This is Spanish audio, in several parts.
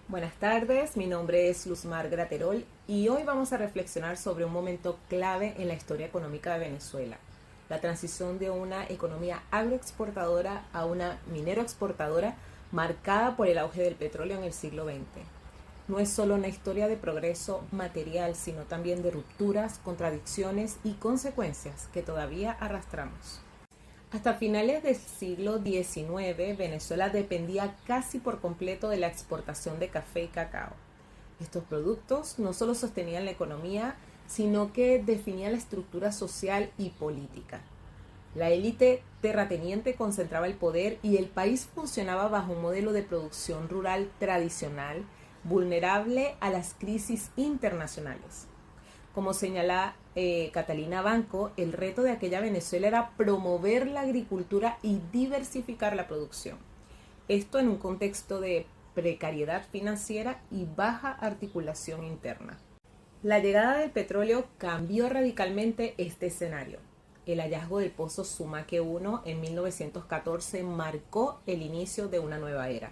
Buenas tardes, mi nombre es Luzmar Graterol y hoy vamos a reflexionar sobre un momento clave en la historia económica de Venezuela, la transición de una economía agroexportadora a una minero exportadora marcada por el auge del petróleo en el siglo XX. No es solo una historia de progreso material, sino también de rupturas, contradicciones y consecuencias que todavía arrastramos. Hasta finales del siglo XIX, Venezuela dependía casi por completo de la exportación de café y cacao. Estos productos no solo sostenían la economía, sino que definían la estructura social y política. La élite terrateniente concentraba el poder y el país funcionaba bajo un modelo de producción rural tradicional, vulnerable a las crisis internacionales. Como señala Catalina Banco, el reto de aquella Venezuela era promover la agricultura y diversificar la producción. Esto en un contexto de precariedad financiera y baja articulación interna. La llegada del petróleo cambió radicalmente este escenario. El hallazgo del pozo Sumaque 1 en 1914 marcó el inicio de una nueva era.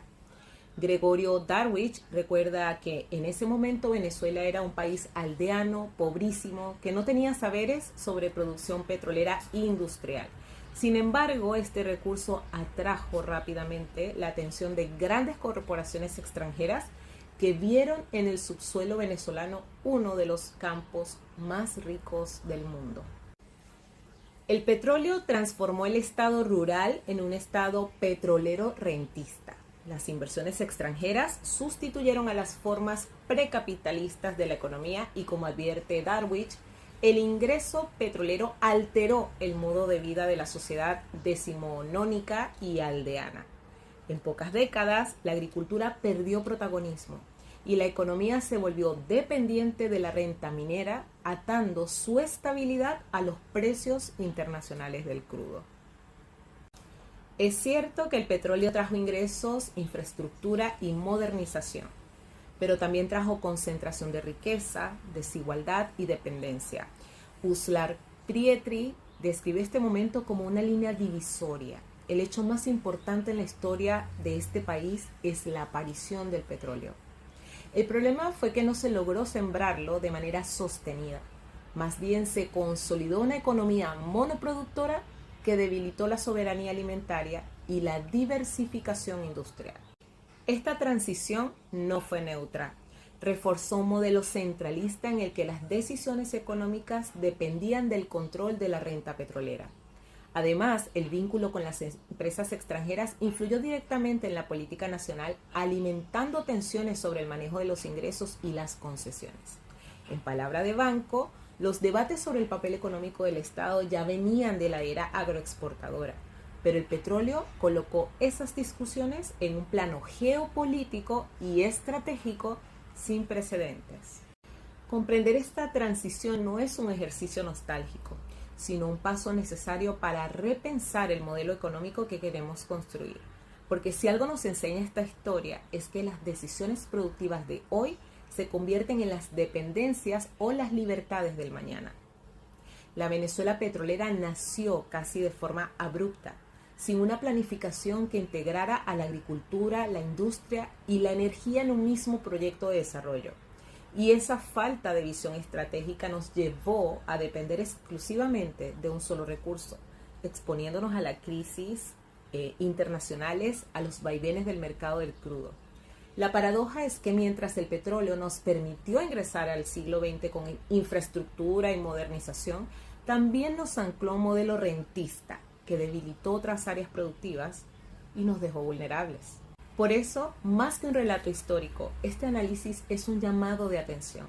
Gregorio Darwich recuerda que en ese momento Venezuela era un país aldeano, pobrísimo, que no tenía saberes sobre producción petrolera industrial. Sin embargo, este recurso atrajo rápidamente la atención de grandes corporaciones extranjeras que vieron en el subsuelo venezolano uno de los campos más ricos del mundo. El petróleo transformó el estado rural en un estado petrolero rentista. Las inversiones extranjeras sustituyeron a las formas precapitalistas de la economía y, como advierte Darwich, el ingreso petrolero alteró el modo de vida de la sociedad decimonónica y aldeana. En pocas décadas, la agricultura perdió protagonismo y la economía se volvió dependiente de la renta minera, atando su estabilidad a los precios internacionales del crudo. Es cierto que el petróleo trajo ingresos, infraestructura y modernización, pero también trajo concentración de riqueza, desigualdad y dependencia. Uslar Pietri describe este momento como una línea divisoria. El hecho más importante en la historia de este país es la aparición del petróleo. El problema fue que no se logró sembrarlo de manera sostenida. Más bien se consolidó una economía monoproductora que debilitó la soberanía alimentaria y la diversificación industrial. Esta transición no fue neutra. Reforzó un modelo centralista en el que las decisiones económicas dependían del control de la renta petrolera. Además, el vínculo con las empresas extranjeras influyó directamente en la política nacional, alimentando tensiones sobre el manejo de los ingresos y las concesiones. En palabra de Banco, los debates sobre el papel económico del Estado ya venían de la era agroexportadora, pero el petróleo colocó esas discusiones en un plano geopolítico y estratégico sin precedentes. Comprender esta transición no es un ejercicio nostálgico, sino un paso necesario para repensar el modelo económico que queremos construir. Porque si algo nos enseña esta historia es que las decisiones productivas de hoy se convierten en las dependencias o las libertades del mañana. La Venezuela petrolera nació casi de forma abrupta, sin una planificación que integrara a la agricultura, la industria y la energía en un mismo proyecto de desarrollo. Y esa falta de visión estratégica nos llevó a depender exclusivamente de un solo recurso, exponiéndonos a las crisis internacionales, a los vaivenes del mercado del crudo. La paradoja es que mientras el petróleo nos permitió ingresar al siglo XX con infraestructura y modernización, también nos ancló un modelo rentista que debilitó otras áreas productivas y nos dejó vulnerables. Por eso, más que un relato histórico, este análisis es un llamado de atención.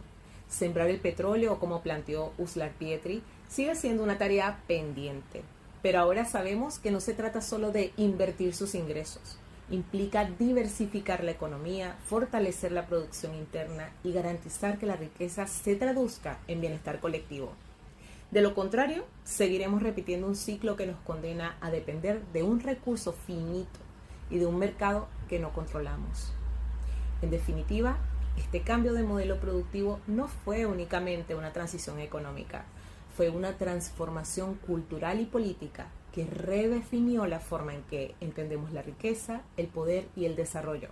Sembrar el petróleo, como planteó Uslar Pietri, sigue siendo una tarea pendiente, pero ahora sabemos que no se trata solo de invertir sus ingresos. Implica diversificar la economía, fortalecer la producción interna y garantizar que la riqueza se traduzca en bienestar colectivo. De lo contrario, seguiremos repitiendo un ciclo que nos condena a depender de un recurso finito y de un mercado que no controlamos. En definitiva, este cambio de modelo productivo no fue únicamente una transición económica, fue una transformación cultural y política que redefinió la forma en que entendemos la riqueza, el poder y el desarrollo.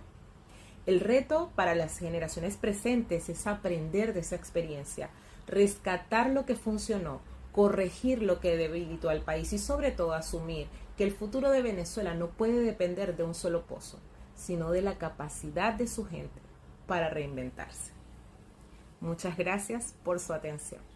El reto para las generaciones presentes es aprender de esa experiencia, rescatar lo que funcionó, corregir lo que debilitó al país y sobre todo asumir que el futuro de Venezuela no puede depender de un solo pozo, sino de la capacidad de su gente para reinventarse. Muchas gracias por su atención.